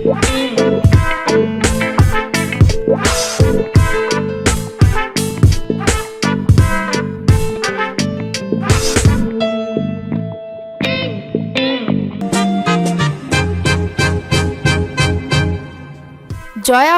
জয়া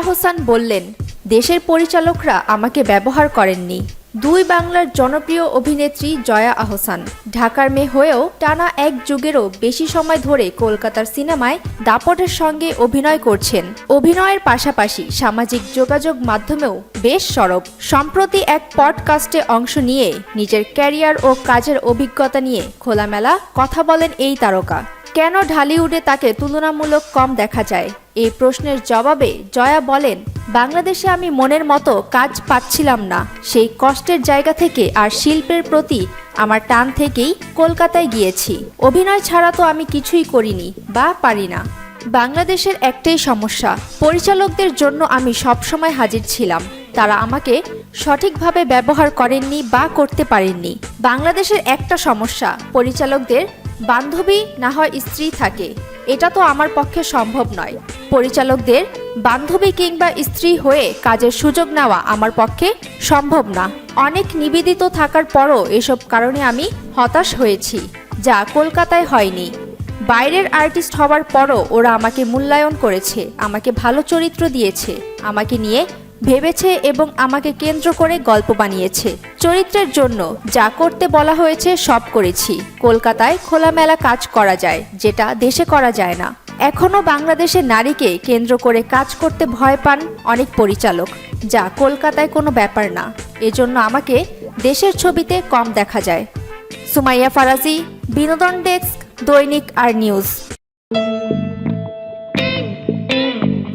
আহসান বললেন, দেশের পরিচালকরা আমাকে ব্যবহার করেননি। দুই বাংলার জনপ্রিয় অভিনেত্রী জয়া আহসান ঢাকার মেয়ে হয়েও টানা এক যুগেরও বেশি সময় ধরে কলকাতার সিনেমায় দাপটের সঙ্গে অভিনয় করছেন। অভিনয়ের পাশাপাশি সামাজিক যোগাযোগ মাধ্যমেও বেশ সরব। সম্প্রতি এক পডকাস্টে অংশ নিয়ে নিজের ক্যারিয়ার ও কাজের অভিজ্ঞতা নিয়ে খোলামেলা কথা বলেন এই তারকা। কেন ঢালিউডে তাকে তুলনামূলক কম দেখা যায়, এই প্রশ্নের জবাবে জয়া বলেন, বাংলাদেশে আমি মনের মতো কাজ পাচ্ছিলাম না। সেই কষ্টের জায়গা থেকে আর শিল্পের প্রতি আমার টান থেকেই কলকাতায় গিয়েছি। অভিনয় ছাড়া তো আমি কিছুই করিনি বা পারি না। বাংলাদেশের একটাই সমস্যা, পরিচালকদের জন্য আমি সবসময় হাজির ছিলাম, তারা আমাকে সঠিকভাবে ব্যবহার করেননি বা করতে পারেননি। বাংলাদেশের একটা সমস্যা, পরিচালকদের বান্ধবী না হয় স্ত্রী থাকে, এটা তো আমার পক্ষে সম্ভব নয়। পরিচালকদের বান্ধবী কিংবা স্ত্রী হয়ে কাজের সুযোগ নেওয়া আমার পক্ষে সম্ভব না। অনেক নিবেদিত থাকার পরও এসব কারণে আমি হতাশ হয়েছি, যা কলকাতায় হয়নি। বাইরের আর্টিস্ট হওয়ার পরও ওরা আমাকে মূল্যায়ন করেছে, আমাকে ভালো চরিত্র দিয়েছে, আমাকে নিয়ে ভেবেছে এবং আমাকে কেন্দ্র করে গল্প বানিয়েছে। চরিত্রের জন্য যা করতে বলা হয়েছে সব করেছি। কলকাতায় খোলামেলা কাজ করা যায়, যেটা দেশে করা যায় না। এখনও বাংলাদেশের নারীকে কেন্দ্র করে কাজ করতে ভয় পান অনেক পরিচালক, যা কলকাতায় কোনো ব্যাপার না। এজন্য আমাকে দেশের ছবিতে কম দেখা যায়। সুমাইয়া ফারাজি, বিনোদন ডেস্ক, দৈনিক আর নিউজ।